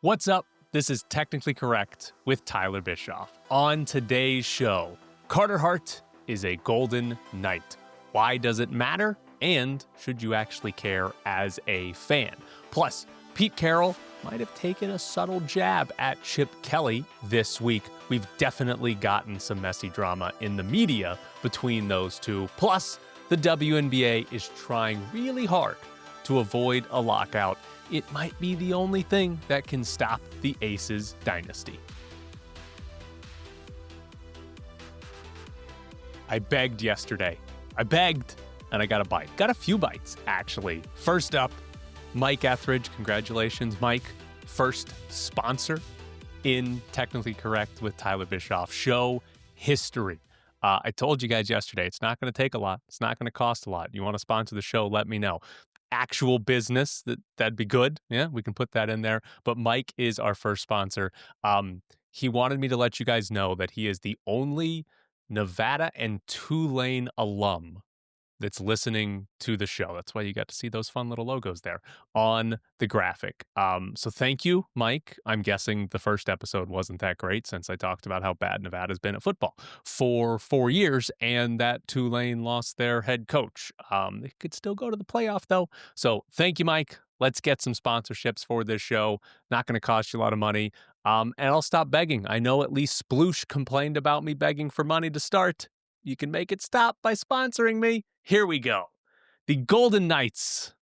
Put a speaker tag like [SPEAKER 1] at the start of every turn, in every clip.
[SPEAKER 1] What's up? This is Technically Correct with Tyler Bischoff. On today's show, Carter Hart is a Golden Knight. Why does it matter? And should you actually care as a fan? Plus, Pete Carroll might have taken a subtle jab at Chip Kelly this week. We've definitely gotten some messy drama in the media between those two. Plus, the WNBA is trying really hard to avoid a lockout. It might be the only thing that can stop the Aces dynasty. I begged yesterday. And I got a bite. Got a few bites, actually. First up, Mike Etheridge. Congratulations, Mike. First sponsor in Technically Correct with Tyler Bischoff. Show history. I told you guys yesterday, it's not going to take a lot. It's not going to cost a lot. You want to sponsor the show, let me know. Actual business, that'd be good. Yeah, we can put that in there. But Mike is our first sponsor. He wanted me to let you guys know that he is the only Nevada and Tulane alum that's listening to the show. That's why you got to see those fun little logos there on the graphic. So thank you, Mike. I'm guessing the first episode wasn't that great since I talked about how bad Nevada's been at football for 4 years and that Tulane lost their head coach. They could still go to the playoff, though. So thank you, Mike. Let's get some sponsorships for this show. Not going to cost you a lot of money. And I'll stop begging. I know at least Sploosh complained about me begging for money to start. You can make it stop by sponsoring me. Here we go. The Golden Knights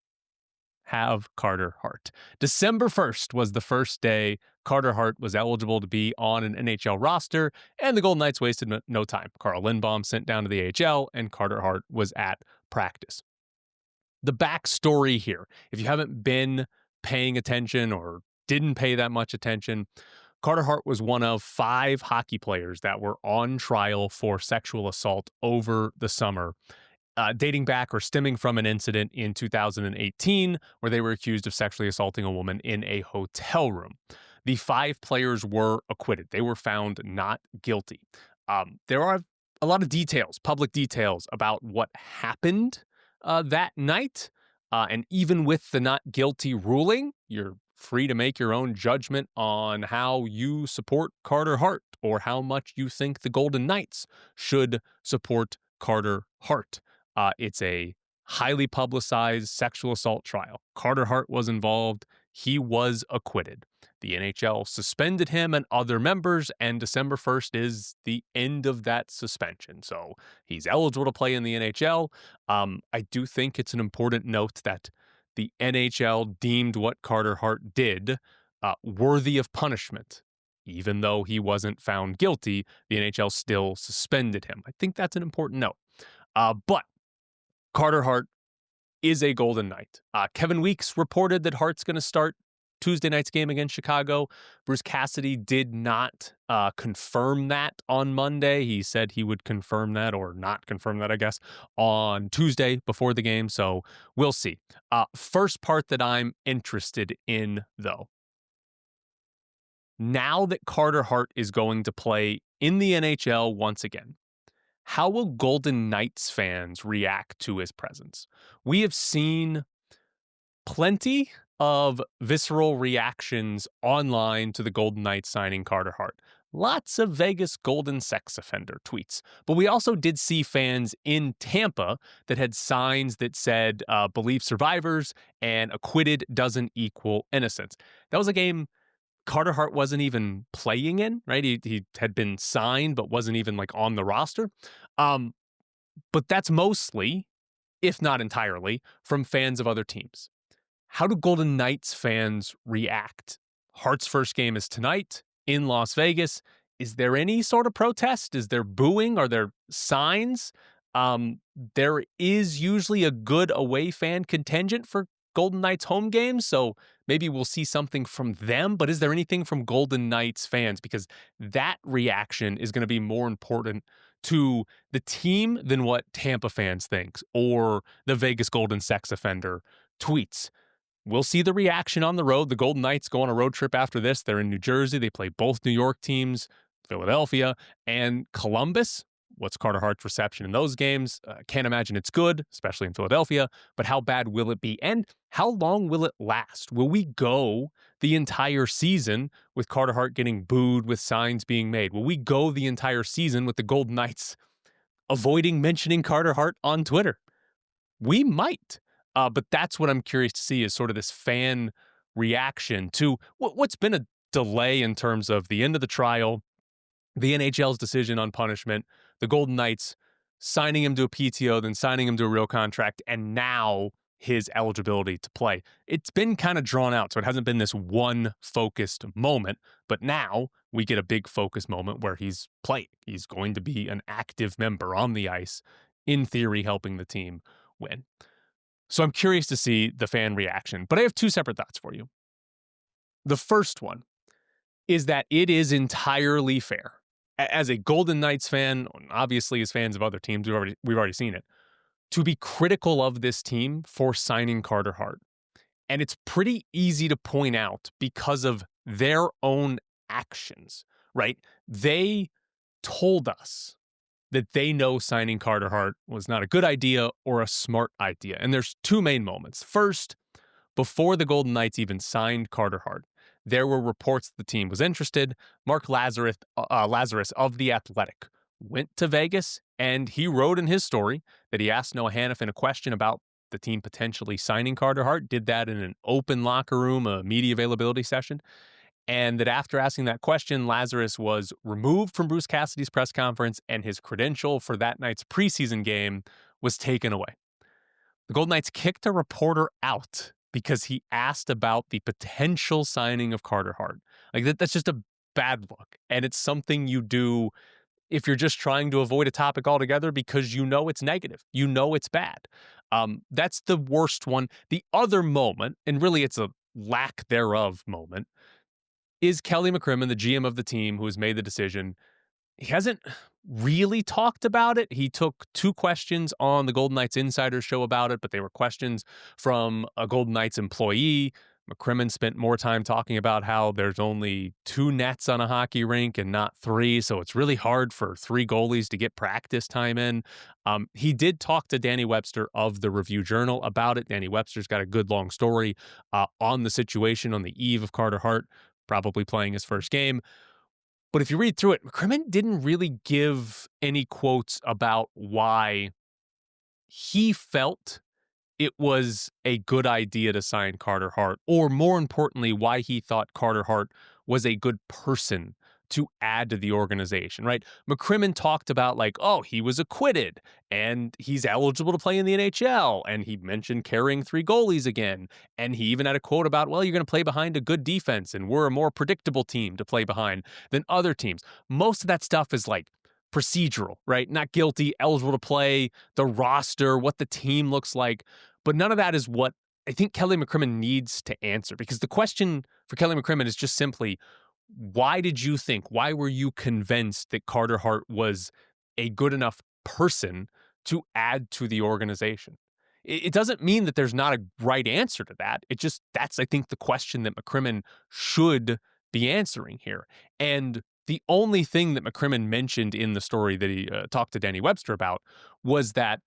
[SPEAKER 1] have Carter Hart. December 1st was the first day Carter Hart was eligible to be on an NHL roster, and the Golden Knights wasted no time. Carl Lindbaum sent down to the AHL, and Carter Hart was at practice. The backstory here, if you haven't been paying attention or didn't pay that much attention, Carter Hart was one of 5 hockey players that were on trial for sexual assault over the summer, dating back or stemming from an incident in 2018 where they were accused of sexually assaulting a woman in a hotel room. The 5 players were acquitted. They were found not guilty. There are a lot of details, public details about what happened that night. And even with the not guilty ruling, you're free to make your own judgment on how you support Carter Hart or how much you think the Golden Knights should support Carter Hart. It's a highly publicized sexual assault trial. Carter Hart was involved. He was acquitted. The NHL suspended him and other members, and December 1st is the end of that suspension. So he's eligible to play in the NHL. I do think it's an important note that the NHL deemed what Carter Hart did worthy of punishment. Even though he wasn't found guilty, the NHL still suspended him. I think that's an important note. But Carter Hart is a Golden Knight. Kevin Weeks reported that Hart's going to start Tuesday night's game against Chicago. Bruce Cassidy did not confirm that on Monday. He said he would confirm that or not confirm that, I guess, on Tuesday before the game. So we'll see. First part that I'm interested in, though. Now that Carter Hart is going to play in the NHL once again, how will Golden Knights fans react to his presence? We have seen plenty of visceral reactions online to the Golden Knights signing Carter Hart. Lots of Vegas Golden sex offender tweets. But we also did see fans in Tampa that had signs that said, believe survivors and acquitted doesn't equal innocence. That was a game Carter Hart wasn't even playing in, right? He had been signed, but wasn't even like on the roster. But that's mostly, if not entirely, from fans of other teams. How do Golden Knights fans react? Hart's first game is tonight in Las Vegas. Is there any sort of protest? Is there booing? Are there signs? There is usually a good away fan contingent for Golden Knights home games, so maybe we'll see something from them. But is there anything from Golden Knights fans? Because that reaction is going to be more important to the team than what Tampa fans think or the Vegas Golden sex offender tweets. We'll see the reaction on the road. The Golden Knights go on a road trip after this. They're in New Jersey. They play both New York teams, Philadelphia, and Columbus. What's Carter Hart's reception in those games? Can't imagine it's good, especially in Philadelphia, but how bad will it be? And how long will it last? Will we go the entire season with Carter Hart getting booed with signs being made? Will we go the entire season with the Golden Knights avoiding mentioning Carter Hart on Twitter? We might. But that's what I'm curious to see is sort of this fan reaction to what's been a delay in terms of the end of the trial, the NHL's decision on punishment, the Golden Knights signing him to a PTO, then signing him to a real contract, and now his eligibility to play. It's been kind of drawn out, so it hasn't been this one focused moment, but now we get a big focus moment where he's playing. He's going to be an active member on the ice, in theory, helping the team win. So I'm curious to see the fan reaction, but I have two separate thoughts for you. The first one is that it is entirely fair. As a Golden Knights fan, obviously as fans of other teams, we've already seen it, to be critical of this team for signing Carter Hart. And it's pretty easy to point out because of their own actions, right? They told us that they know signing Carter Hart was not a good idea or a smart idea. And there's two main moments. First, before the Golden Knights even signed Carter Hart, there were reports the team was interested. Mark Lazarus of The Athletic went to Vegas, and he wrote in his story that he asked Noah Hannafin a question about the team potentially signing Carter Hart, did that in an open locker room, a media availability session, and that after asking that question, Lazarus was removed from Bruce Cassidy's press conference, and his credential for that night's preseason game was taken away. The Golden Knights kicked a reporter out because he asked about the potential signing of Carter Hart. That's just a bad look. And it's something you do if you're just trying to avoid a topic altogether because you know it's negative. You know it's bad. That's the worst one. The other moment, and really it's a lack thereof moment, is Kelly McCrimmon, the GM of the team who has made the decision. He hasn't really talked about it. He took two questions on the Golden Knights Insider show about it, but they were questions from a Golden Knights employee. McCrimmon spent more time talking about how there's only 2 nets on a hockey rink and not 3, so it's really hard for 3 goalies to get practice time in. He did talk to Danny Webster of the Review Journal about it. Danny Webster's got a good long story on the situation on the eve of Carter Hart probably playing his first game. But if you read through it, McCrimmon didn't really give any quotes about why he felt it was a good idea to sign Carter Hart, or more importantly, why he thought Carter Hart was a good person to add to the organization, right? McCrimmon talked about he was acquitted and he's eligible to play in the NHL. And he mentioned carrying 3 goalies again. And he even had a quote about, you're going to play behind a good defense and we're a more predictable team to play behind than other teams. Most of that stuff is procedural, right? Not guilty, eligible to play, the roster, what the team looks like. But none of that is what I think Kelly McCrimmon needs to answer, because the question for Kelly McCrimmon is just simply, why were you convinced that Carter Hart was a good enough person to add to the organization? It doesn't mean that there's not a right answer to that. That's, I think, the question that McCrimmon should be answering here. And the only thing that McCrimmon mentioned in the story that he talked to Danny Webster about was that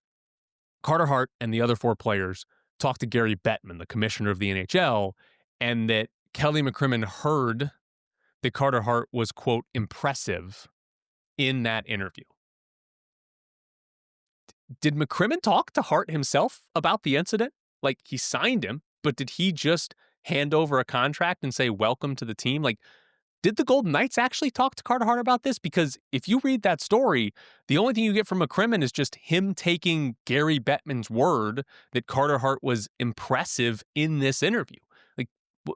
[SPEAKER 1] Carter Hart and the other 4 players talked to Gary Bettman, the commissioner of the NHL, and that Kelly McCrimmon heard that Carter Hart was, quote, impressive in that interview. Did McCrimmon talk to Hart himself about the incident? He signed him, but did he just hand over a contract and say, welcome to the team? Did the Golden Knights actually talk to Carter Hart about this? Because if you read that story, the only thing you get from McCrimmon is just him taking Gary Bettman's word that Carter Hart was impressive in this interview.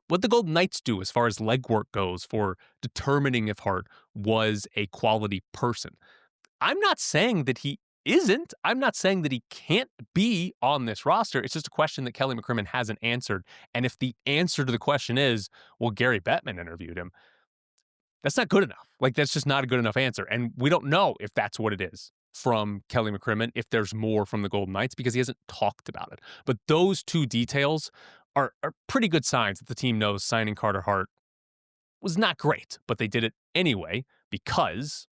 [SPEAKER 1] What the Golden Knights do as far as legwork goes for determining if Hart was a quality person. I'm not saying that he isn't. I'm not saying that he can't be on this roster. It's just a question that Kelly McCrimmon hasn't answered. And if the answer to the question is, Gary Bettman interviewed him, that's not good enough. That's just not a good enough answer. And we don't know if that's what it is from Kelly McCrimmon, if there's more from the Golden Knights, because he hasn't talked about it. But those 2 details are pretty good signs that the team knows signing Carter Hart was not great, but they did it anyway because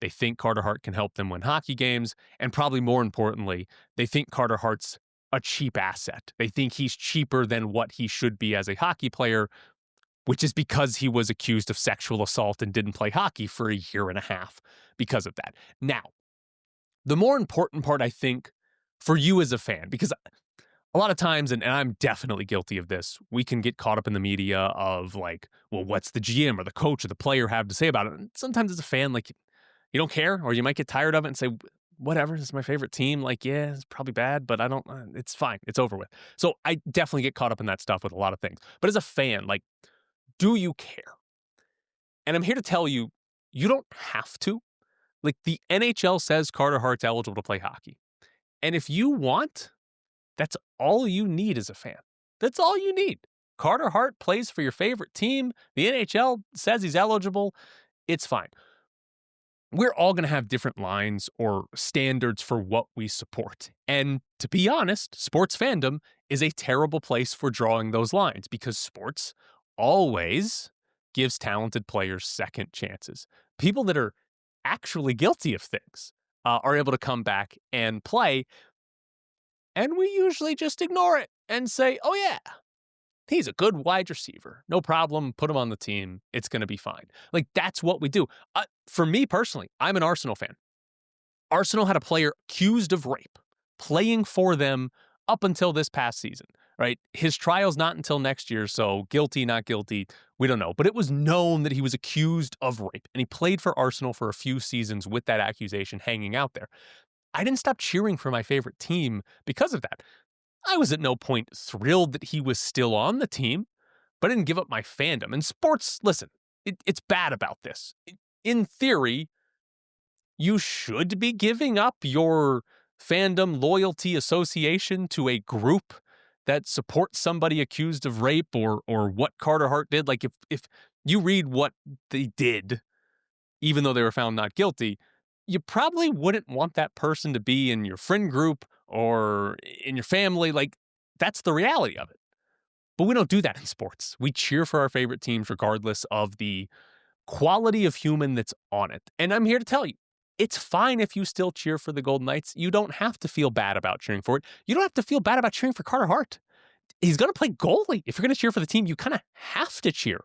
[SPEAKER 1] They think Carter Hart can help them win hockey games. And probably more importantly, they think Carter Hart's a cheap asset. They think he's cheaper than what he should be as a hockey player, which is because he was accused of sexual assault and didn't play hockey for a year and a half because of that. Now, the more important part, I think, for you as a fan, because a lot of times, and I'm definitely guilty of this, we can get caught up in the media of like, well, what's the GM or the coach or the player have to say about it? And sometimes as a fan, like, you don't care, or you might get tired of it and say, whatever, this is my favorite team. Like, yeah, it's probably bad, but it's fine. It's over with. So I definitely get caught up in that stuff with a lot of things. But as a fan, like, do you care? And I'm here to tell you, you don't have to. Like, the NHL says Carter Hart's eligible to play hockey. And if you want, that's all you need as a fan. That's all you need. Carter Hart plays for your favorite team. The NHL says he's eligible. It's fine. We're all going to have different lines or standards for what we support. And to be honest, sports fandom is a terrible place for drawing those lines because sports always gives talented players second chances. People that are actually guilty of things are able to come back and play. And we usually just ignore it and say, oh, yeah, he's a good wide receiver. No problem. Put him on the team. It's going to be fine. Like, that's what we do. For me personally, I'm an Arsenal fan. Arsenal had a player accused of rape playing for them up until this past season, right? His trial's not until next year, so guilty, not guilty, we don't know. But it was known that he was accused of rape, and he played for Arsenal for a few seasons with that accusation hanging out there. I didn't stop cheering for my favorite team because of that. I was at no point thrilled that he was still on the team, but I didn't give up my fandom. And sports, listen, it's bad about this. In theory, you should be giving up your fandom loyalty association to a group that supports somebody accused of rape or what Carter Hart did. Like, if you read what they did, even though they were found not guilty, you probably wouldn't want that person to be in your friend group or in your family. Like, that's the reality of it. But we don't do that in sports. We cheer for our favorite teams regardless of the quality of human that's on it. And I'm here to tell you, it's fine if you still cheer for the Golden Knights. You don't have to feel bad about cheering for it. You don't have to feel bad about cheering for Carter Hart. He's going to play goalie. If you're going to cheer for the team, you kind of have to cheer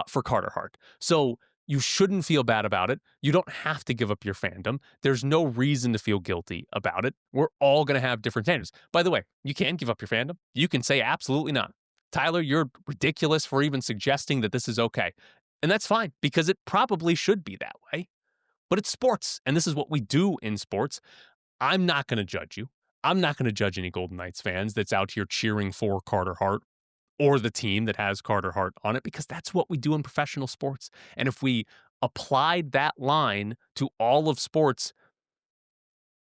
[SPEAKER 1] for Carter Hart. So you shouldn't feel bad about it. You don't have to give up your fandom. There's no reason to feel guilty about it. We're all going to have different standards. By the way, you can give up your fandom. You can say absolutely not. Tyler, you're ridiculous for even suggesting that this is okay. And that's fine because it probably should be that way. But it's sports, and this is what we do in sports. I'm not going to judge you. I'm not going to judge any Golden Knights fans that's out here cheering for Carter Hart or the team that has Carter Hart on it, because that's what we do in professional sports. And if we applied that line to all of sports,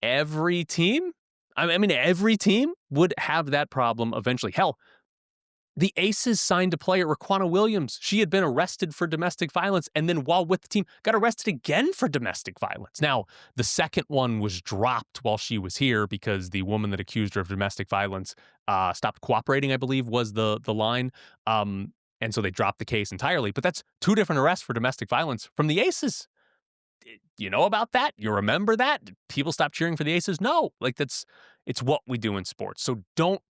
[SPEAKER 1] every team would have that problem eventually. Hell, the Aces signed a player, Raquana Williams. She had been arrested for domestic violence and then while with the team got arrested again for domestic violence. Now, the second one was dropped while she was here because the woman that accused her of domestic violence stopped cooperating, I believe was the line. And so they dropped the case entirely. But that's two different arrests for domestic violence from the Aces. You know about that? You remember that? Did people stop cheering for the Aces? No. Like, it's what we do in sports. So don't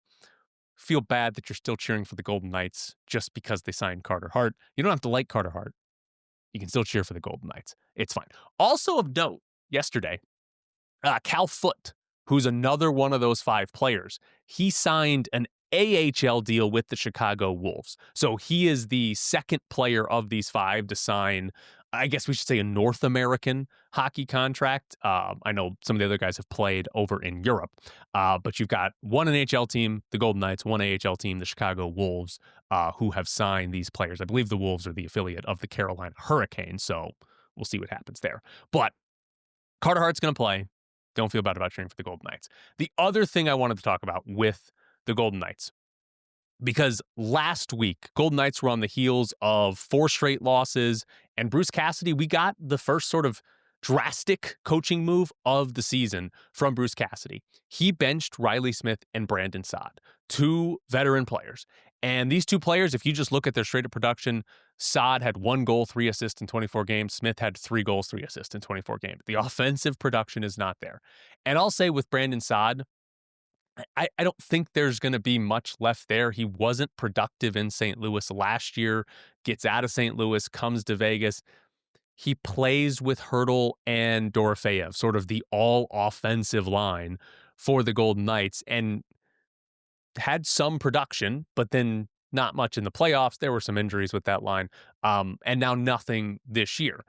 [SPEAKER 1] feel bad that you're still cheering for the Golden Knights just because they signed Carter Hart. You don't have to like Carter Hart. You can still cheer for the Golden Knights. It's fine. Also of note, yesterday, Cal Foote, who's another one of those 5 players, he signed an AHL deal with the Chicago Wolves. So he is the second player of these 5 to sign, I guess we should say, a North American hockey contract. I know some of the other guys have played over in Europe, but you've got one NHL team, the Golden Knights, one AHL team, the Chicago Wolves, who have signed these players. I believe the Wolves are the affiliate of the Carolina Hurricanes, so we'll see what happens there. But Carter Hart's going to play. Don't feel bad about cheering for the Golden Knights. The other thing I wanted to talk about with the Golden Knights, because last week, Golden Knights were on the heels of 4 straight losses, and Bruce Cassidy, we got the first sort of drastic coaching move of the season from Bruce Cassidy. He benched Reilly Smith and Brandon Saad, 2 veteran players, And these two players, if you just look at their straight up production, Saad had 1 goal, 3 assists in 24 games. Smith had 3 goals, 3 assists in 24 games. The offensive production is not there. And I'll say with Brandon Saad, I don't think there's going to be much left there. He wasn't productive in St. Louis last year, gets out of St. Louis, comes to Vegas. He plays with Hurdle and Dorofeyev, sort of the all-offensive line for the Golden Knights, and had some production, but then not much in the playoffs. There were some injuries with that line, and now nothing this year.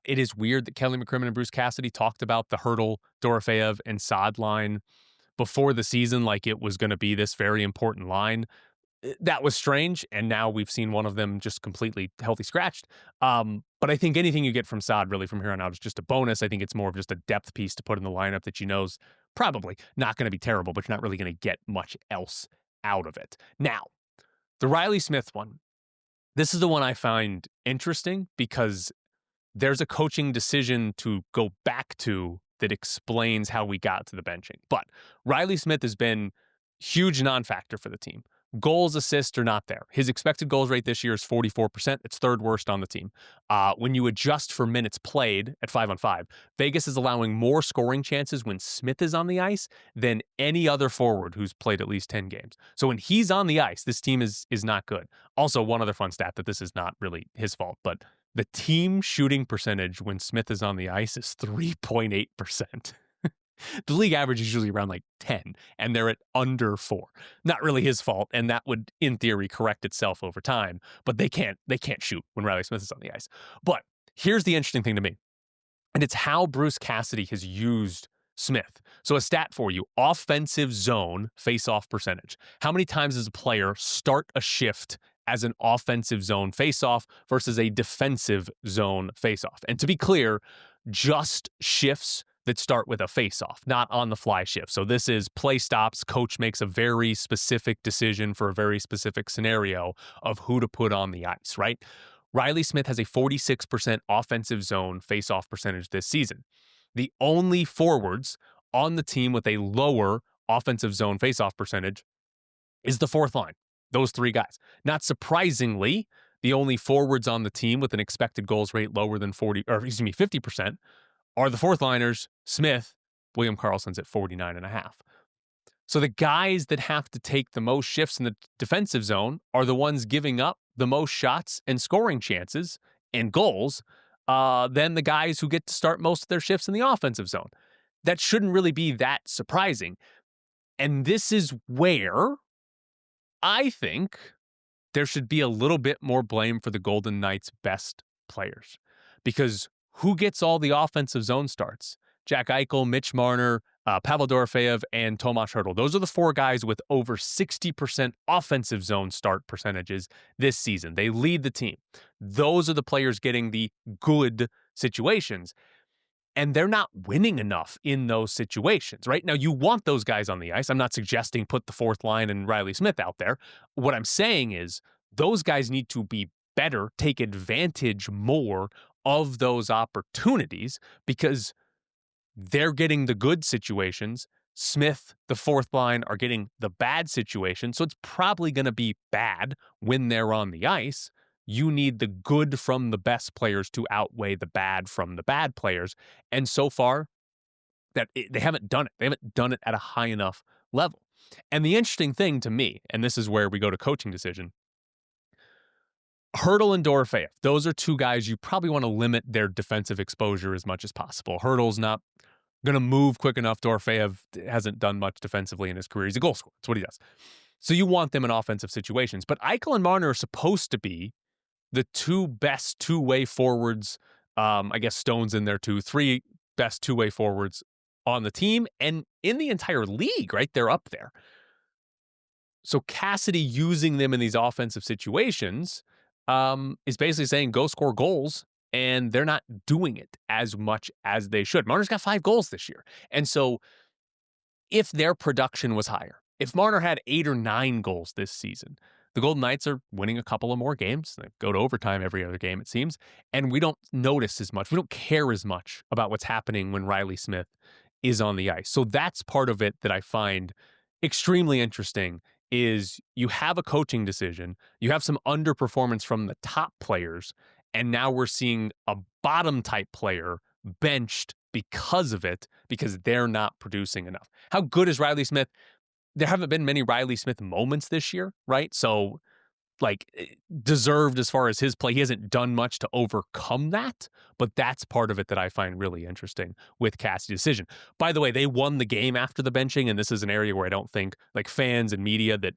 [SPEAKER 1] It is weird that Kelly McCrimmon and Bruce Cassidy talked about the Hurdle, Dorofeyev, and Saad line before the season like it was going to be this very important line. That was strange, and now we've seen one of them just completely healthy scratched. But I think anything you get from Saad really from here on out is just a bonus. I think it's more of just a depth piece to put in the lineup that you know's probably not going to be terrible, but you're not really going to get much else out of it. Now, the Reilly Smith one, this is the one I find interesting because there's a coaching decision to go back to that explains how we got to the benching. But Reilly Smith has been huge non-factor for the team. Goals, assists are not there. His expected goals rate this year is 44%. It's third worst on the team. When you adjust for minutes played at 5-on-5, Vegas is allowing more scoring chances when Smith is on the ice than any other forward who's played at least 10 games. So when he's on the ice, this team is not good. Also, one other fun stat that this is not really his fault, but the team shooting percentage when Smith is on the ice is 3.8%. The league average is usually around like 10, and they're at under 4. Not really his fault, and that would, in theory, correct itself over time. But they can't shoot when Reilly Smith is on the ice. But here's the interesting thing to me, and it's how Bruce Cassidy has used Smith. So a stat for you: offensive zone face-off percentage. How many times does a player start a shift as an offensive zone face-off versus a defensive zone face-off? And to be clear, just shifts that start with a face-off, not on-the-fly shift. So this is play stops. Coach makes a very specific decision for a very specific scenario of who to put on the ice, right? Reilly Smith has a 46% offensive zone face-off percentage this season. The only forwards on the team with a lower offensive zone face-off percentage is the fourth line, those 3 guys. Not surprisingly, the only forwards on the team with an expected goals rate lower than 50% are the fourth liners, Smith. William Karlsson's at 49.5. So the guys that have to take the most shifts in the defensive zone are the ones giving up the most shots and scoring chances and goals than the guys who get to start most of their shifts in the offensive zone. That shouldn't really be that surprising. And this is where I think there should be a little bit more blame for the Golden Knights' best players. Because who gets all the offensive zone starts? Jack Eichel, Mitch Marner, Pavel Dorofeyev, and Tomas Hertl. Those are the 4 guys with over 60% offensive zone start percentages this season. They lead the team. Those are the players getting the good situations. And they're not winning enough in those situations, right? Now, you want those guys on the ice. I'm not suggesting put the fourth line and Reilly Smith out there. What I'm saying is those guys need to be better, take advantage more of those opportunities because they're getting the good situations. Smith, the fourth line, are getting the bad situations. So it's probably going to be bad when they're on the ice. You need the good from the best players to outweigh the bad from the bad players. And so far, they haven't done it. They haven't done it at a high enough level. And the interesting thing to me, and this is where we go to coaching decision, Hurdle and Dorofeyev, those are 2 guys you probably want to limit their defensive exposure as much as possible. Hurdle's not going to move quick enough. Dorofeyev hasn't done much defensively in his career. He's a goal scorer. That's what he does. So you want them in offensive situations. But Eichel and Marner are supposed to be the 2 best two-way forwards. I guess Stone's in there too. 3 best two-way forwards on the team and in the entire league, right? They're up there. So Cassidy using them in these offensive situations is basically saying go score goals, and they're not doing it as much as they should. Marner's got 5 goals this year. And so if their production was higher, if Marner had 8 or 9 goals this season, the Golden Knights are winning a couple of more games. They go to overtime every other game, it seems, and we don't notice as much. We don't care as much about what's happening when Reilly Smith is on the ice. So that's part of it that I find extremely interesting is you have a coaching decision, you have some underperformance from the top players, and now we're seeing a bottom type player benched because of it, because they're not producing enough. How good is Reilly Smith? There haven't been many Reilly Smith moments this year, right? So deserved as far as his play. He hasn't done much to overcome that, but that's part of it that I find really interesting with Cassidy's decision. By the way, they won the game after the benching, and this is an area where I don't think fans and media that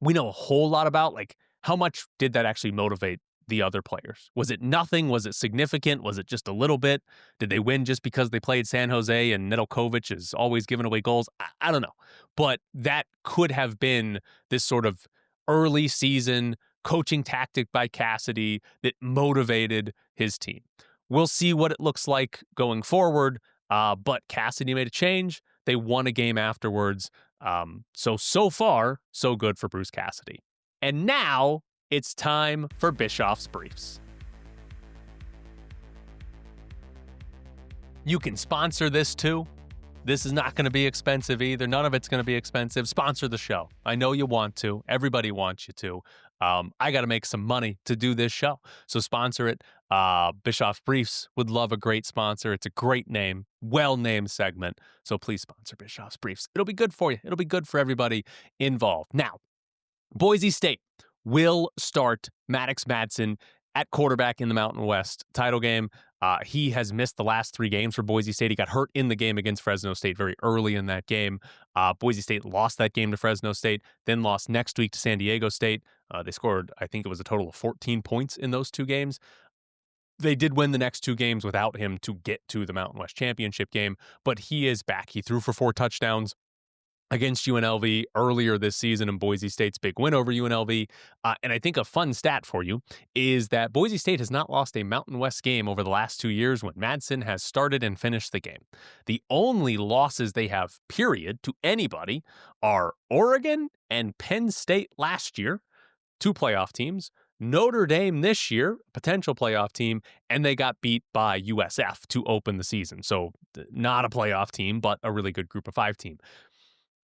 [SPEAKER 1] we know a whole lot about, how much did that actually motivate the other players? Was it nothing? Was it significant? Was it just a little bit? Did they win just because they played San Jose and Nedeljkovic is always giving away goals? I don't know. But that could have been this sort of early season coaching tactic by Cassidy that motivated his team. We'll see what it looks like going forward, but Cassidy made a change. They won a game afterwards. So far, so good for Bruce Cassidy. And now it's time for Bischoff's Briefs. You can sponsor this too. This is not going to be expensive either. None of it's going to be expensive. Sponsor the show. I know you want to. Everybody wants you to. I got to make some money to do this show. So sponsor it. Bischoff's Briefs would love a great sponsor. It's a great name, well-named segment. So please sponsor Bischoff's Briefs. It'll be good for you. It'll be good for everybody involved. Now, Boise State will start Maddox Madsen at quarterback in the Mountain West title game. He has missed the last 3 games for Boise State. He got hurt in the game against Fresno State very early in that game. Boise State lost that game to Fresno State, then lost next week to San Diego State. They scored, I think it was a total of 14 points in those 2 games. They did win the next 2 games without him to get to the Mountain West Championship game, but he is back. He threw for 4 touchdowns against UNLV earlier this season in Boise State's big win over UNLV. And I think a fun stat for you is that Boise State has not lost a Mountain West game over the last 2 years when Madsen has started and finished the game. The only losses they have, period, to anybody are Oregon and Penn State last year, 2 playoff teams, Notre Dame this year, potential playoff team, and they got beat by USF to open the season. So not a playoff team, but a really good group of 5 team.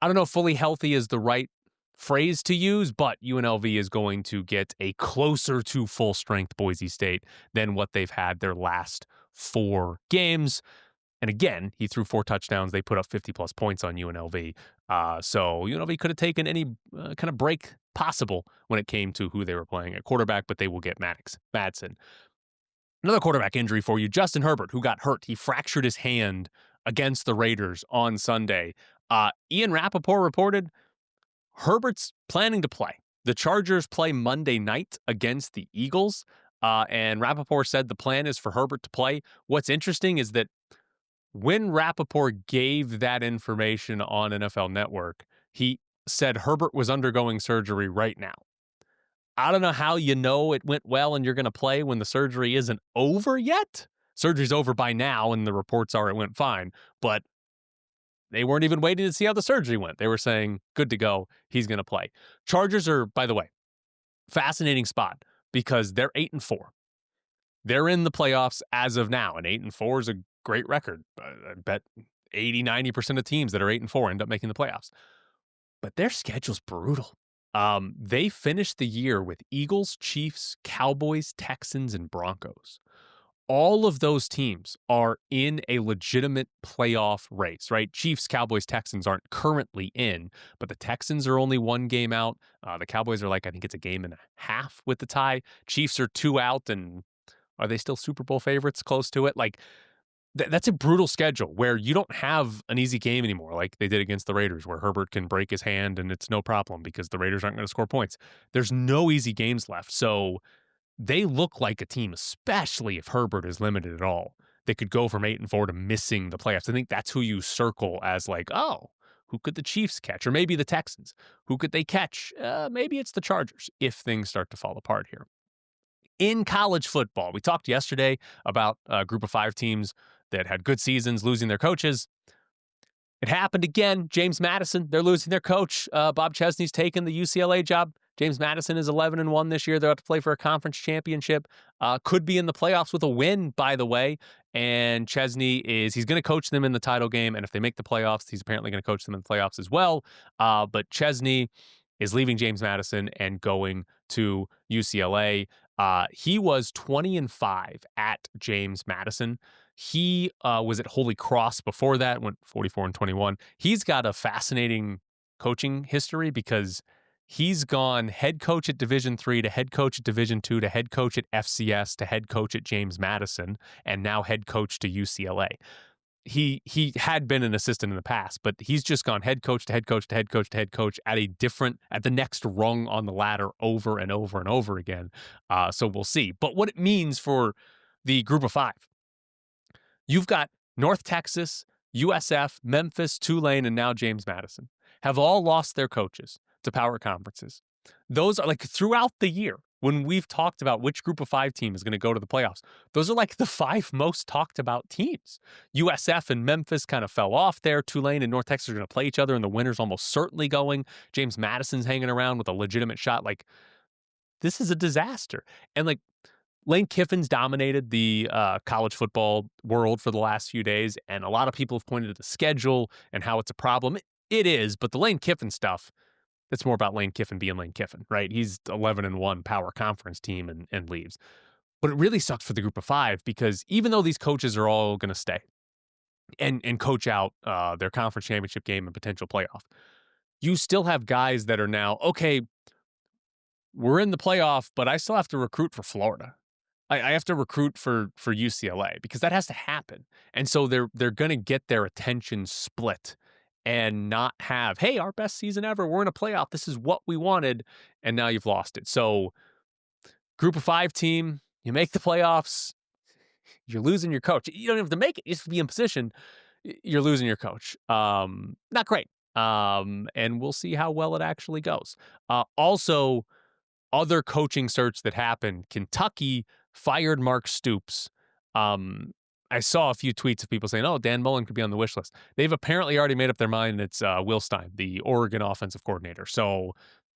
[SPEAKER 1] I don't know if fully healthy is the right phrase to use, but UNLV is going to get a closer to full strength Boise State than what they've had their last 4 games. And again, he threw 4 touchdowns. They put up 50 plus points on UNLV. So UNLV could have taken any kind of break possible when it came to who they were playing at quarterback, but they will get Maddox Madsen. Another quarterback injury for you, Justin Herbert, who got hurt. He fractured his hand against the Raiders on Sunday. Ian Rappaport reported Herbert's planning to play. The Chargers play Monday night against the Eagles, and Rappaport said the plan is for Herbert to play. What's interesting is that when Rappaport gave that information on NFL Network, he said Herbert was undergoing surgery right now. I don't know how you know it went well and you're going to play when the surgery isn't over yet. Surgery's over by now, and the reports are it went fine, but they weren't even waiting to see how the surgery went. They were saying, good to go, he's going to play. Chargers are, by the way, fascinating spot because they're 8-4. They're in the playoffs as of now, and 8-4 is a great record. I bet 80-90% of teams that are 8-4 end up making the playoffs. But their schedule's brutal. They finished the year with Eagles, Chiefs, Cowboys, Texans, and Broncos. All of those teams are in a legitimate playoff race, right? Chiefs, Cowboys, Texans aren't currently in, but the Texans are only 1 game out. The Cowboys are I think it's a game and a half with the tie. Chiefs are 2 out, and are they still Super Bowl favorites close to it? That's a brutal schedule where you don't have an easy game anymore like they did against the Raiders where Herbert can break his hand and it's no problem because the Raiders aren't going to score points. There's no easy games left, so they look like a team, especially if Herbert is limited at all, that could go from 8-4 to missing the playoffs. I think that's who you circle as who could the Chiefs catch? Or maybe the Texans. Who could they catch? Maybe it's the Chargers if things start to fall apart here. In college football, we talked yesterday about a group of 5 teams that had good seasons losing their coaches. It happened again. James Madison, they're losing their coach. Bob Chesney's taken the UCLA job. James Madison is 11-1 this year. They're about to play for a conference championship. Could be in the playoffs with a win, by the way. And Chesney he's going to coach them in the title game. And if they make the playoffs, he's apparently going to coach them in the playoffs as well. But Chesney is leaving James Madison and going to UCLA. He was 20-5 at James Madison. He was at Holy Cross before that, went 44-21. He's got a fascinating coaching history because he's gone head coach at Division III to head coach at Division II to head coach at FCS to head coach at James Madison and now head coach to UCLA. He had been an assistant in the past, but he's just gone head coach to head coach to head coach to head coach at the next rung on the ladder over and over and over again. So we'll see. But what it means for the group of five, you've got North Texas, USF, Memphis, Tulane, and now James Madison have all lost their coaches to power conferences. Those are like throughout the year when we've talked about which group of five team is going to go to the playoffs. Those are like the five most talked about teams. USF and Memphis kind of fell off there. Tulane and North Texas are going to play each other, and the winner's almost certainly going. James Madison's hanging around with a legitimate shot. Like, this is a disaster. And like, Lane Kiffin's dominated the college football world for the last few days, and a lot of people have pointed to the schedule and how it's a problem. It is, but the Lane Kiffin stuff, that's more about Lane Kiffin being Lane Kiffin, right? He's 11-1 power conference team and leaves. But it really sucks for the group of five because even though these coaches are all going to stay and coach out their conference championship game and potential playoff, you still have guys that are now, okay, we're in the playoff, but I still have to recruit for Florida. I have to recruit for UCLA because that has to happen. And so they're going to get their attention split and not have, hey, our best season ever. We're in a playoff. This is what we wanted. And now you've lost it. So group of five team, you make the playoffs. You're losing your coach. You don't have to make it. You just have to be in position. You're losing your coach. Not great. And we'll see how well it actually goes. Also, other coaching search that happened, Kentucky fired Mark Stoops. I saw a few tweets of people saying, oh, Dan Mullen could be on the wish list. They've apparently already made up their mind, and it's Will Stein, the Oregon offensive coordinator. So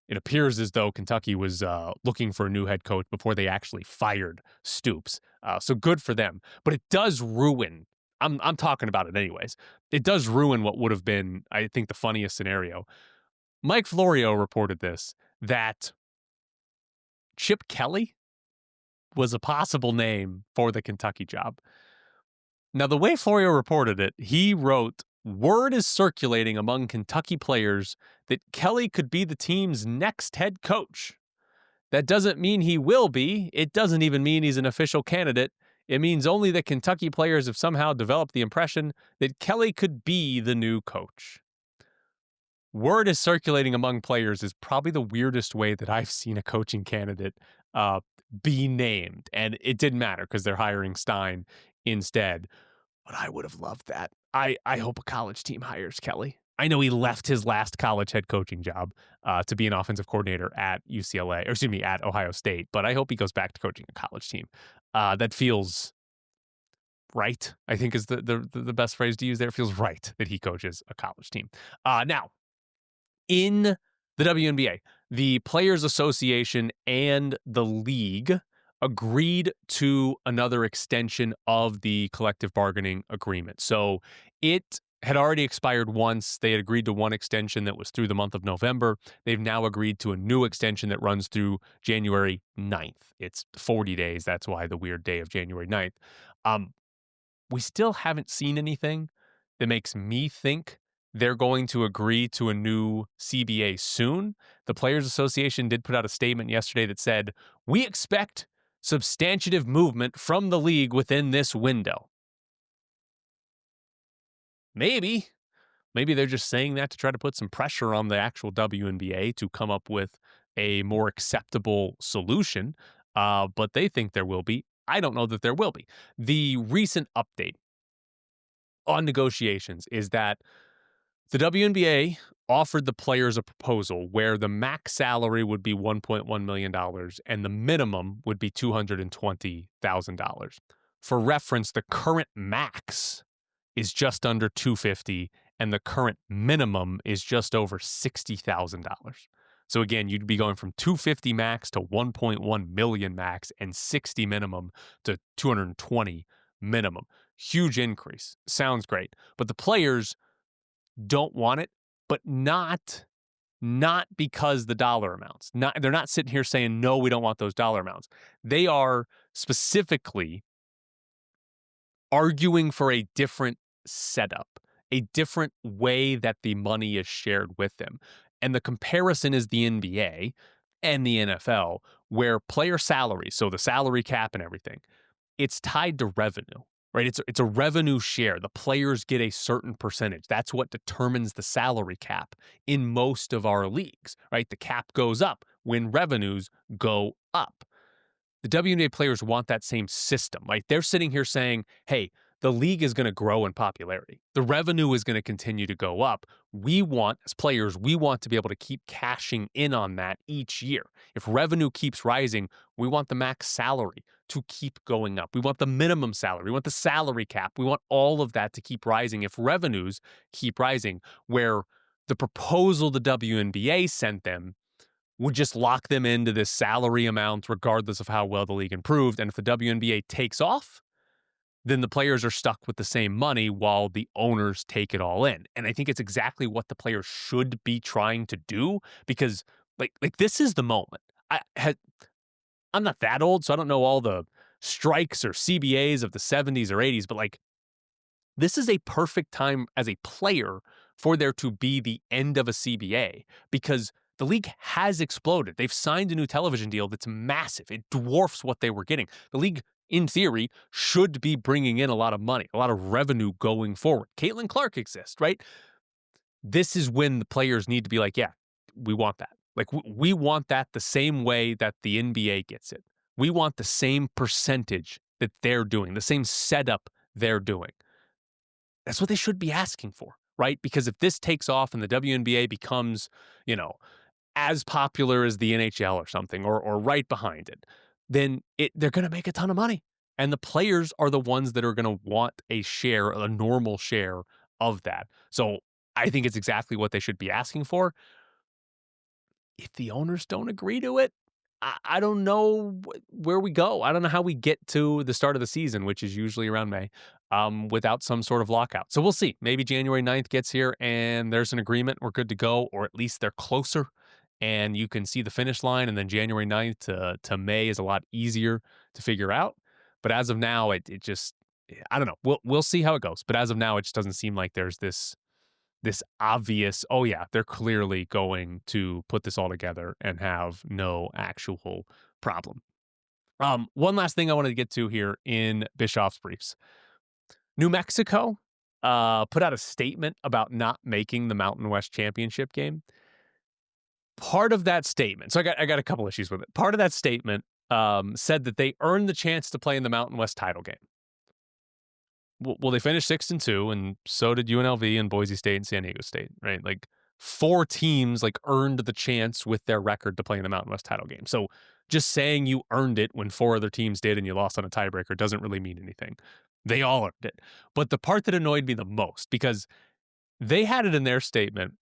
[SPEAKER 1] it appears as though Kentucky was looking for a new head coach before they actually fired Stoops. So good for them. But it does ruin, I'm talking about it anyways, it does ruin what would have been, I think, the funniest scenario. Mike Florio reported this, that Chip Kelly was a possible name for the Kentucky job. Now, the way Florio reported it, he wrote, word is circulating among Kentucky players that Kelly could be the team's next head coach. That doesn't mean he will be. It doesn't even mean he's an official candidate. It means only that Kentucky players have somehow developed the impression that Kelly could be the new coach. Word is circulating among players is probably the weirdest way that I've seen a coaching candidate be named. And it didn't matter because they're hiring Stein instead. But I would have loved that. I hope a college team hires Kelly. I know he left his last college head coaching job to be an offensive coordinator at at Ohio State. But I hope he goes back to coaching a college team. That feels right, I think is the best phrase to use there. It feels right that he coaches a college team. Now, in the WNBA, the Players Association and the league agreed to another extension of the collective bargaining agreement. So it had already expired once. They had agreed to one extension that was through the month of November. They've now agreed to a new extension that runs through January 9th. It's 40 days. That's why the weird day of January 9th. We still haven't seen anything that makes me think they're going to agree to a new CBA soon. The Players Association did put out a statement yesterday that said, we expect substantive movement from the league within this window. Maybe they're just saying that to try to put some pressure on the actual WNBA to come up with a more acceptable solution, but they think there will be. I don't know that there will be. The recent update on negotiations is that the WNBA offered the players a proposal where the max salary would be $1.1 million and the minimum would be $220,000. For reference, the current max is just under $250,000 and the current minimum is just over $60,000. So again, you'd be going from $250,000 max to $1.1 million max and $60,000 minimum to $220,000 minimum. Huge increase. Sounds great. But the players don't want it, but not not because the dollar amounts. They're not sitting here saying, no, we don't want those dollar amounts. They are specifically arguing for a different setup, a different way that the money is shared with them. And the comparison is the NBA and the NFL, where player salaries, so the salary cap and everything, it's tied to revenue, right? It's a revenue share. The players get a certain percentage. That's what determines the salary cap in most of our leagues, right? The cap goes up when revenues go up. The WNBA players want that same system, right? They're sitting here saying, hey, the league is going to grow in popularity. The revenue is going to continue to go up. We want, as players, we want to be able to keep cashing in on that each year. If revenue keeps rising, we want the max salary to keep going up. We want the minimum salary. We want the salary cap. We want all of that to keep rising if revenues keep rising, where the proposal the WNBA sent them would just lock them into this salary amount regardless of how well the league improved. And if the WNBA takes off, then the players are stuck with the same money while the owners take it all in. And I think it's exactly what the players should be trying to do, because like this is the moment. I'm not that old, so I don't know all the strikes or CBAs of the 70s or 80s, but like this is a perfect time as a player for there to be the end of a CBA, because the league has exploded. They've signed a new television deal that's massive. It dwarfs what they were getting. The league, in theory, should be bringing in a lot of money, a lot of revenue going forward. Caitlin Clark exists, right? This is when the players need to be like, yeah, we want that. Like, we want that the same way that the NBA gets it. We want the same percentage that they're doing, the same setup they're doing. That's what they should be asking for, right? Because if this takes off and the WNBA becomes, as popular as the NHL or something, or right behind it, then they're going to make a ton of money. And the players are the ones that are going to want a share, a normal share of that. So I think it's exactly what they should be asking for. If the owners don't agree to it, I don't know where we go. I don't know how we get to the start of the season, which is usually around May, without some sort of lockout. So we'll see. Maybe January 9th gets here and there's an agreement. We're good to go, or at least they're closer and you can see the finish line. And then January 9th to May is a lot easier to figure out. But as of now, it just, I don't know. We'll see how it goes. But as of now, it just doesn't seem like there's this obvious, oh yeah, they're clearly going to put this all together and have no actual problem. One last thing I wanted to get to here in Bischoff's briefs. New Mexico put out a statement about not making the Mountain West Championship game. Part of that statement, so I got a couple issues with it. Part of that statement said that they earned the chance to play in the Mountain West title game. Well, they finished 6-2, and so did UNLV and Boise State and San Diego State, right? Like 4 teams earned the chance with their record to play in the Mountain West title game. So just saying you earned it when 4 other teams did and you lost on a tiebreaker doesn't really mean anything. They all earned it. But the part that annoyed me the most, because they had it in their statement,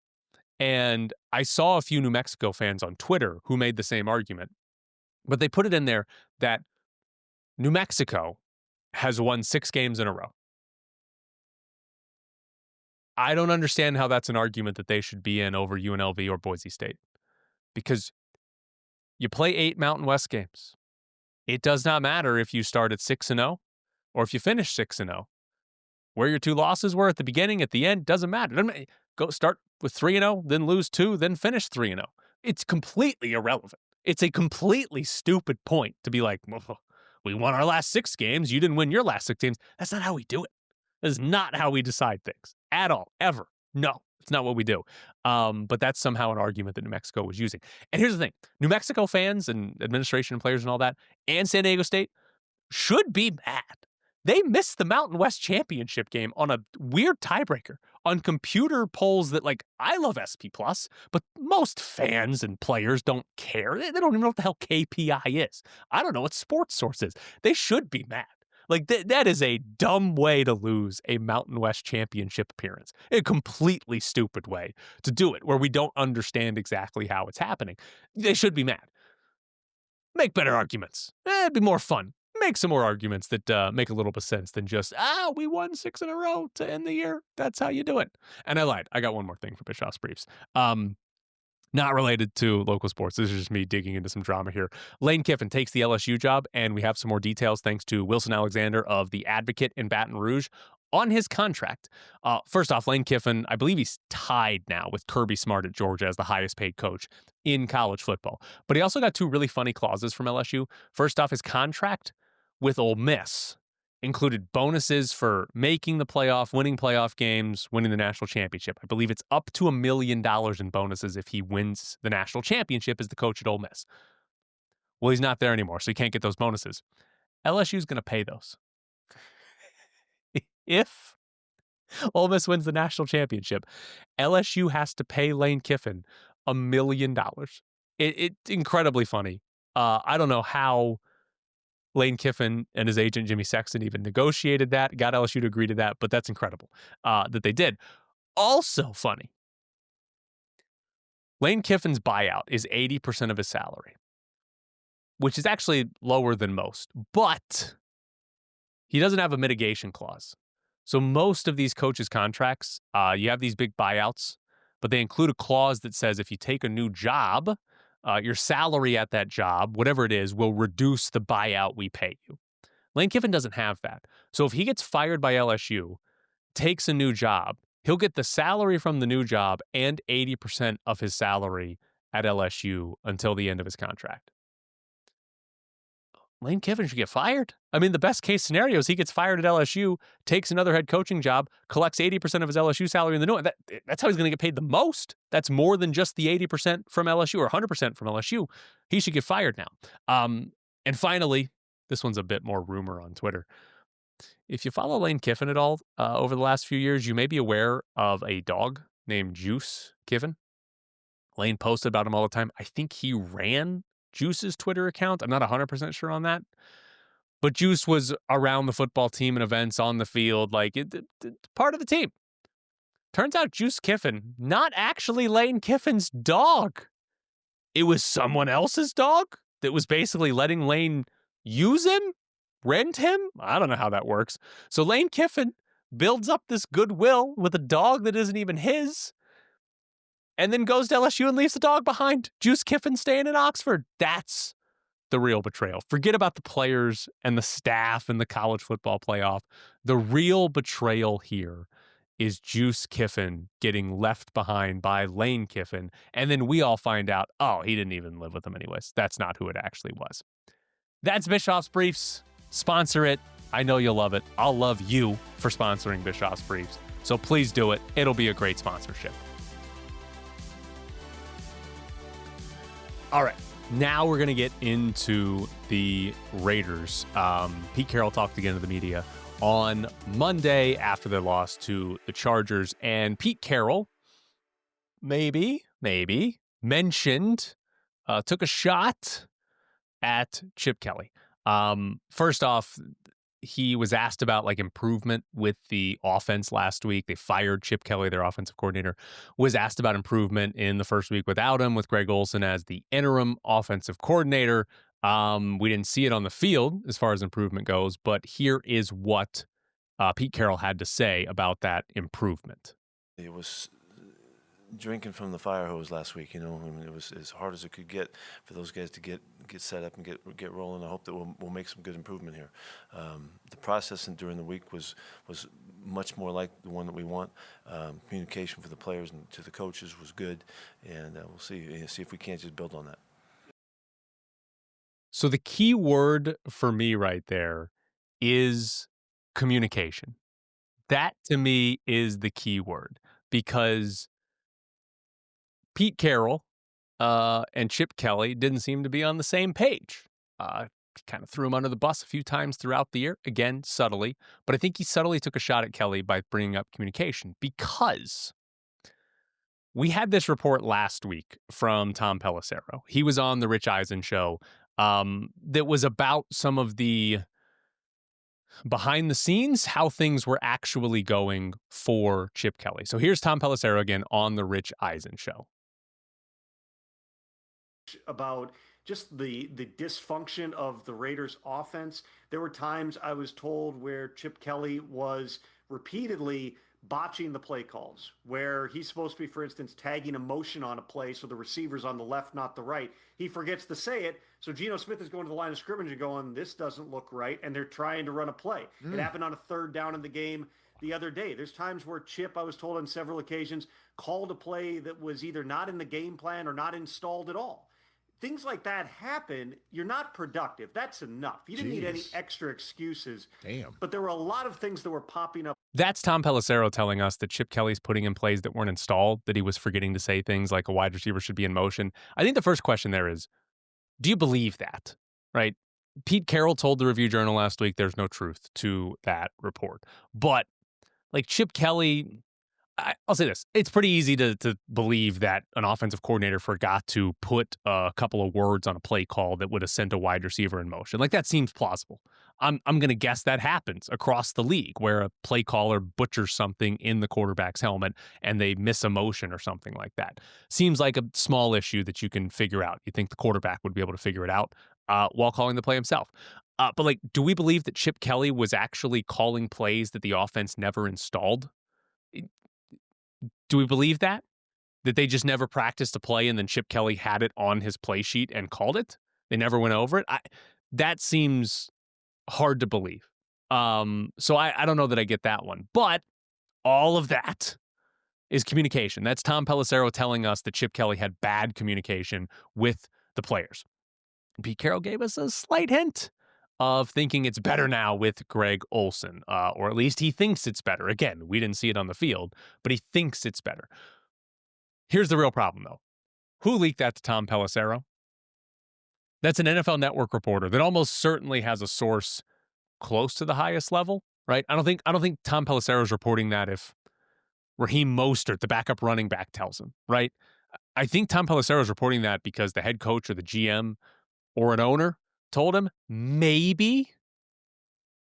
[SPEAKER 1] and I saw a few New Mexico fans on Twitter who made the same argument, but they put it in there that New Mexico has won 6 games in a row. I don't understand how that's an argument that they should be in over UNLV or Boise State, because you play 8 Mountain West games. It does not matter if you start at 6-0 or if you finish 6-0. Where your 2 losses were at the beginning, at the end, doesn't matter. Go start with 3-0, then lose 2, then finish 3-0. It's completely irrelevant. It's a completely stupid point to be like, well, we won our last 6 games. You didn't win your last 6 games. That's not how we do it. That is not how we decide things at all, ever. No, it's not what we do. But that's somehow an argument that New Mexico was using. And here's the thing. New Mexico fans and administration and players and all that, and San Diego State should be mad. They missed the Mountain West Championship game on a weird tiebreaker on computer polls that, I love SP+, but most fans and players don't care. They don't even know what the hell KPI is. I don't know what Sports Source is. They should be mad. That is a dumb way to lose a Mountain West Championship appearance. A completely stupid way to do it, where we don't understand exactly how it's happening. They should be mad. Make better arguments. It'd be more fun. Make some more arguments that make a little bit of sense than just, we won 6 in a row to end the year. That's how you do it. And I lied. I got one more thing for Bischoff's briefs. Not related to local sports. This is just me digging into some drama here. Lane Kiffin takes the LSU job, and we have some more details thanks to Wilson Alexander of The Advocate in Baton Rouge on his contract. First off, Lane Kiffin, I believe he's tied now with Kirby Smart at Georgia as the highest paid coach in college football. But he also got two really funny clauses from LSU. First off, his contract with Ole Miss included bonuses for making the playoff, winning playoff games, winning the national championship. I believe it's up to $1 million in bonuses if he wins the national championship as the coach at Ole Miss. Well, he's not there anymore, so he can't get those bonuses. LSU is going to pay those. If Ole Miss wins the national championship, LSU has to pay Lane Kiffin $1 million. It's incredibly funny. I don't know how Lane Kiffin and his agent, Jimmy Sexton, even negotiated that, got LSU to agree to that, but that's incredible that they did. Also funny, Lane Kiffin's buyout is 80% of his salary, which is actually lower than most, but he doesn't have a mitigation clause. So most of these coaches' contracts, you have these big buyouts, but they include a clause that says if you take a new job, your salary at that job, whatever it is, will reduce the buyout we pay you. Lane Kiffin doesn't have that. So if he gets fired by LSU, takes a new job, he'll get the salary from the new job and 80% of his salary at LSU until the end of his contract. Lane Kiffin should get fired. I mean, the best case scenario is he gets fired at LSU, takes another head coaching job, collects 80% of his LSU salary in the new one. That's how he's going to get paid the most. That's more than just the 80% from LSU or 100% from LSU. He should get fired now. And finally, this one's a bit more rumor on Twitter. If you follow Lane Kiffin at all over the last few years, you may be aware of a dog named Juice Kiffin. Lane posted about him all the time. I think he ran Juice's Twitter account. I'm not 100% sure on that. But Juice was around the football team and events on the field, like part of the team. Turns out Juice Kiffin, not actually Lane Kiffin's dog. It was someone else's dog that was basically letting Lane use him, rent him. I don't know how that works. So Lane Kiffin builds up this goodwill with a dog that isn't even his, and then goes to LSU and leaves the dog behind. Juice Kiffin staying in Oxford. That's the real betrayal. Forget about the players and the staff and the college football playoff. The real betrayal here is Juice Kiffin getting left behind by Lane Kiffin. And then we all find out, oh, he didn't even live with him anyways. That's not who it actually was. That's Bischoff's Briefs. Sponsor it. I know you'll love it. I'll love you for sponsoring Bischoff's Briefs. So please do it. It'll be a great sponsorship. All right, now we're going to get into the Raiders. Pete Carroll talked again to the media on Monday after their loss to the Chargers. And Pete Carroll maybe mentioned, took a shot at Chip Kelly. First off, he was asked about like improvement with the offense last week. They fired Chip Kelly, their offensive coordinator, was asked about improvement in the first week without him, with Greg Olsen as the interim offensive coordinator. We didn't see it on the field as far as improvement goes, but here is what Pete Carroll had to say about that improvement.
[SPEAKER 2] It was drinking from the fire hose last week. I mean, it was as hard as it could get for those guys to get set up and get rolling. I hope that we'll make some good improvement here. The process during the week was much more like the one that we want. Communication for the players and to the coaches was good, and we'll see if we can't just build on that.
[SPEAKER 1] So the key word for me right there is communication. That to me is the key word, because Pete Carroll and Chip Kelly didn't seem to be on the same page. Kind of threw him under the bus a few times throughout the year, again, subtly. But I think he subtly took a shot at Kelly by bringing up communication, because we had this report last week from Tom Pelissero. He was on the Rich Eisen show that was about some of the behind the scenes, how things were actually going for Chip Kelly. So here's Tom Pelissero again on the Rich Eisen show.
[SPEAKER 3] About just the dysfunction of the Raiders offense. There were times I was told where Chip Kelly was repeatedly botching the play calls, where he's supposed to be, for instance, tagging a motion on a play so the receiver's on the left, not the right. He forgets to say it, so Geno Smith is going to the line of scrimmage and going, this doesn't look right, and they're trying to run a play. It happened on a third down in the game the other day. There's times where Chip, I was told on several occasions, called a play that was either not in the game plan or not installed at all. Things like that happen. You're not productive. That's enough. You didn't need any extra excuses.
[SPEAKER 4] Damn.
[SPEAKER 3] But there were a lot of things that were popping up.
[SPEAKER 1] That's Tom Pelissero telling us that Chip Kelly's putting in plays that weren't installed, that he was forgetting to say things like a wide receiver should be in motion. I think the first question there is, do you believe that? Right? Pete Carroll told the Review Journal last week there's no truth to that report. But like Chip Kelly, I'll say this. It's pretty easy to believe that an offensive coordinator forgot to put a couple of words on a play call that would have sent a wide receiver in motion. Like, that seems plausible. I'm going to guess that happens across the league where a play caller butchers something in the quarterback's helmet and they miss a motion or something like that. Seems like a small issue that you can figure out. You think the quarterback would be able to figure it out while calling the play himself. But like, do we believe that Chip Kelly was actually calling plays that the offense never installed? Do we believe that? That they just never practiced a play and then Chip Kelly had it on his play sheet and called it? They never went over it? That seems hard to believe. So I don't know that I get that one. But all of that is communication. That's Tom Pelissero telling us that Chip Kelly had bad communication with the players. Pete Carroll gave us a slight hint of thinking it's better now with Greg Olsen, or at least he thinks it's better. Again, we didn't see it on the field, but he thinks it's better. Here's the real problem, though. Who leaked that to Tom Pelissero? That's an NFL Network reporter that almost certainly has a source close to the highest level, right? I don't think Tom Pelissero is reporting that if Raheem Mostert, the backup running back, tells him, right? I think Tom Pelissero is reporting that because the head coach or the GM or an owner told him, maybe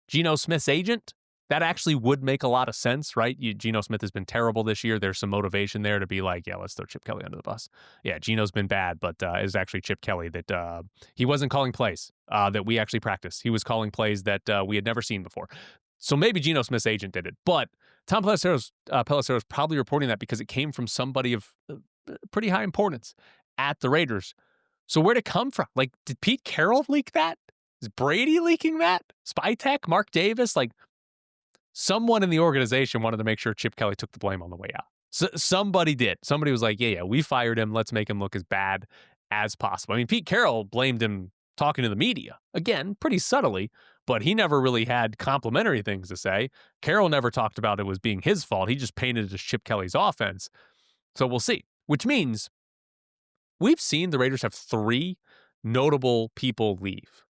[SPEAKER 1] Geno Smith's agent. That actually would make a lot of sense, right? Geno Smith has been terrible this year. There's some motivation there to be like, yeah, let's throw Chip Kelly under the bus. Yeah, Geno's been bad, but it's actually Chip Kelly that he wasn't calling plays that we actually practiced. He was calling plays that we had never seen before. So maybe Geno Smith's agent did it. But Tom Pelissero's probably reporting that because it came from somebody of pretty high importance at the Raiders. So where'd it come from? Like, did Pete Carroll leak that? Is Brady leaking that? Spytech? Mark Davis? Like, someone in the organization wanted to make sure Chip Kelly took the blame on the way out. So somebody did. Somebody was like, yeah, we fired him. Let's make him look as bad as possible. I mean, Pete Carroll blamed him talking to the media. Again, pretty subtly, but he never really had complimentary things to say. Carroll never talked about it was being his fault. He just painted it as Chip Kelly's offense. So we'll see. Which means we've seen the Raiders have 3 notable people leave.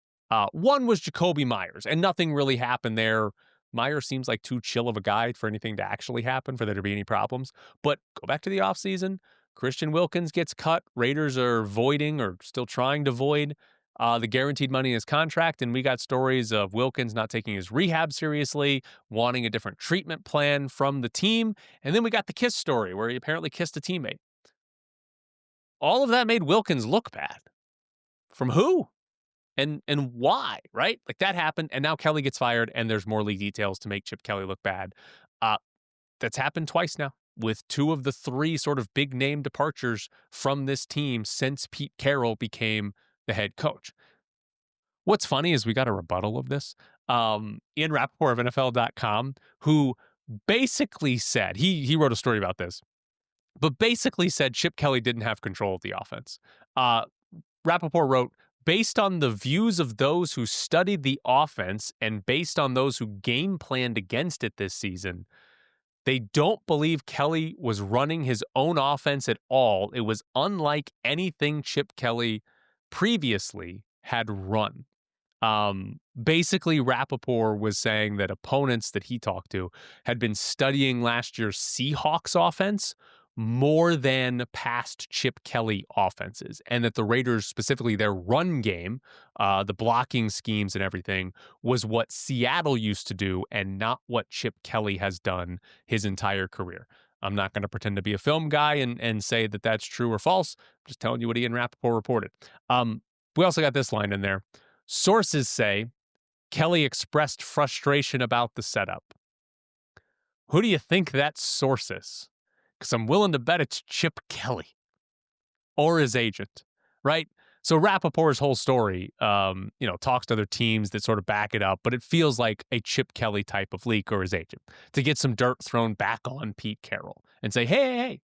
[SPEAKER 1] One was Jacoby Myers, and nothing really happened there. Myers seems like too chill of a guy for anything to actually happen, for there to be any problems. But go back to the offseason. Christian Wilkins gets cut. Raiders are voiding or still trying to void the guaranteed money in his contract. And we got stories of Wilkins not taking his rehab seriously, wanting a different treatment plan from the team. And then we got the kiss story where he apparently kissed a teammate. All of that made Wilkins look bad. From who? And why, right? Like, that happened, and now Kelly gets fired, and there's more league details to make Chip Kelly look bad. That's happened twice now, with 2 of the 3 sort of big-name departures from this team since Pete Carroll became the head coach. What's funny is we got a rebuttal of this. Ian Rappaport of NFL.com, who basically said, he wrote a story about this, but basically said Chip Kelly didn't have control of the offense. Rappaport wrote, based on the views of those who studied the offense and based on those who game planned against it this season, they don't believe Kelly was running his own offense at all. It was unlike anything Chip Kelly previously had run. Basically, Rappaport was saying that opponents that he talked to had been studying last year's Seahawks offense more than past Chip Kelly offenses, and that the Raiders, specifically their run game, the blocking schemes and everything, was what Seattle used to do and not what Chip Kelly has done his entire career. I'm not going to pretend to be a film guy and say that that's true or false. I'm just telling you what Ian Rappaport reported. We also got this line in there. Sources say Kelly expressed frustration about the setup. Who do you think that source is? Because I'm willing to bet it's Chip Kelly or his agent, right? So Rappaport's whole story, talks to other teams that sort of back it up, but it feels like a Chip Kelly type of leak or his agent to get some dirt thrown back on Pete Carroll and say, hey,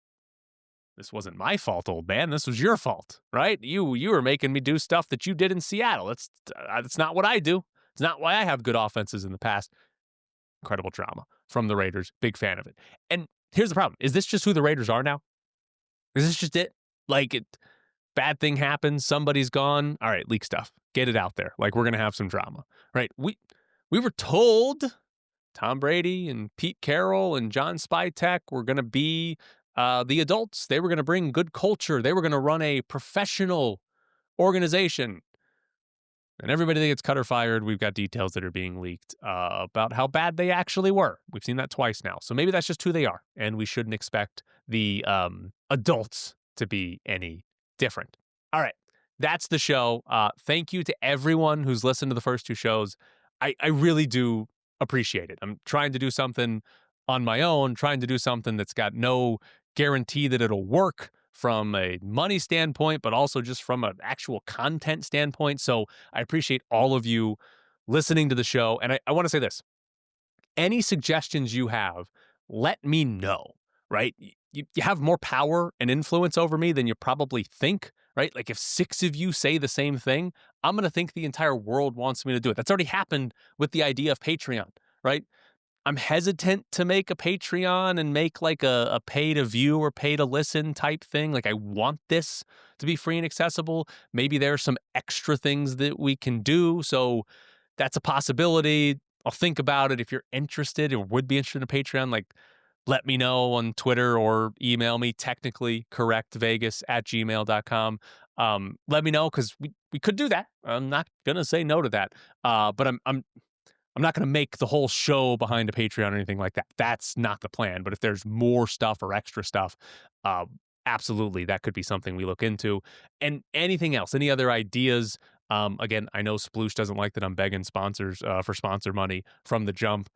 [SPEAKER 1] this wasn't my fault, old man. This was your fault, right? You were making me do stuff that you did in Seattle. That's not what I do. It's not why I have good offenses in the past. Incredible drama from the Raiders. Big fan of it. And here's the problem. Is this just who the Raiders are now? Is this just it? Bad thing happens. Somebody's gone. All right, leak stuff. Get it out there. We're going to have some drama, right? We were told Tom Brady and Pete Carroll and John Spytek were going to be the adults. They were going to bring good culture. They were going to run a professional organization. And everybody that gets cut or fired, we've got details that are being leaked about how bad they actually were. We've seen that twice now. So maybe that's just who they are. And we shouldn't expect the adults to be any different. All right. That's the show. Thank you to everyone who's listened to the first two shows. I really do appreciate it. I'm trying to do something on my own, trying to do something that's got no guarantee that it'll work from a money standpoint, but also just from an actual content standpoint. So I appreciate all of you listening to the show. And I want to say this. Any suggestions you have, let me know, right? You have more power and influence over me than you probably think, right? If 6 of you say the same thing, I'm going to think the entire world wants me to do it. That's already happened with the idea of Patreon, right? I'm hesitant to make a Patreon and make a pay to view or pay to listen type thing. I want this to be free and accessible. Maybe there are some extra things that we can do. So that's a possibility. I'll think about it. If you're interested or would be interested in Patreon, let me know on Twitter or email me, technicallycorrectvegas@gmail.com. Let me know because we could do that. I'm not going to say no to that. But I'm not going to make the whole show behind a Patreon or anything like that. That's not the plan. But if there's more stuff or extra stuff, absolutely, that could be something we look into. And anything else, any other ideas? Again, I know Sploosh doesn't like that I'm begging sponsors for sponsor money from the jump.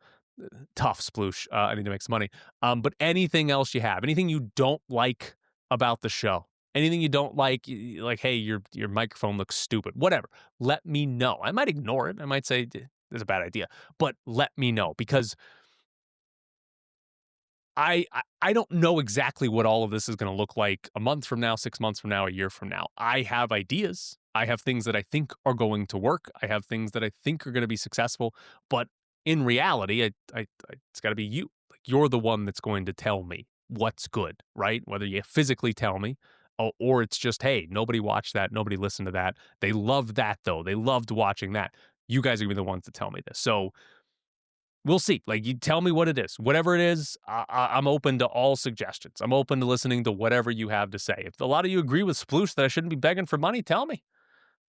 [SPEAKER 1] Tough, Sploosh. I need to make some money. But anything else you have, anything you don't like about the show, anything you don't like, hey, your microphone looks stupid, whatever, let me know. I might ignore it. I might say, it's a bad idea, but let me know because I don't know exactly what all of this is going to look like a month from now, 6 months from now, a year from now. I have ideas. I have things that I think are going to work. I have things that I think are going to be successful. But in reality, it's got to be you. You're the one that's going to tell me what's good, right? Whether you physically tell me or it's just, hey, nobody watched that. Nobody listened to that. They loved that, though. They loved watching that. You guys are going to be the ones to tell me this. So we'll see. You tell me what it is. Whatever it is, I'm open to all suggestions. I'm open to listening to whatever you have to say. If a lot of you agree with Sploosh that I shouldn't be begging for money, tell me.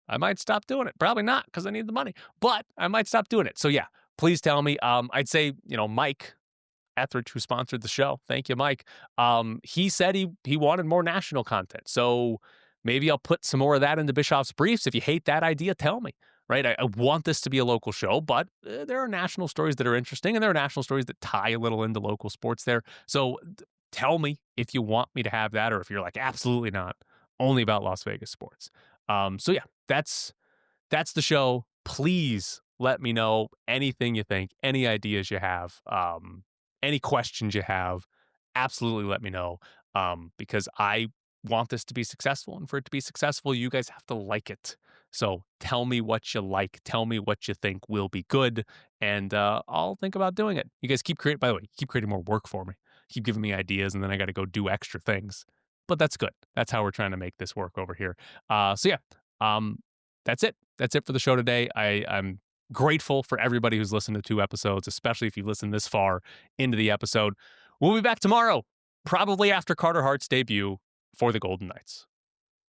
[SPEAKER 1] I might stop doing it. Probably not because I need the money, but I might stop doing it. So yeah, please tell me. I'd say, Mike Etheridge, who sponsored the show. Thank you, Mike. He said he wanted more national content. So maybe I'll put some more of that into Bischoff's Briefs. If you hate that idea, tell me. Right? I want this to be a local show, but there are national stories that are interesting, and there are national stories that tie a little into local sports there. So tell me if you want me to have that, or if you're like, absolutely not, only about Las Vegas sports. So yeah, that's the show. Please let me know anything you think, any ideas you have, any questions you have. Absolutely let me know, because I want this to be successful, and for it to be successful, you guys have to like it. So tell me what you like. Tell me what you think will be good, and I'll think about doing it. You guys keep creating, by the way, keep creating more work for me. Keep giving me ideas, and then I got to go do extra things. But that's good. That's how we're trying to make this work over here. So yeah, that's it. That's it for the show today. I'm grateful for everybody who's listened to 2 episodes, especially if you listen this far into the episode. We'll be back tomorrow, probably after Carter Hart's debut for the Golden Knights.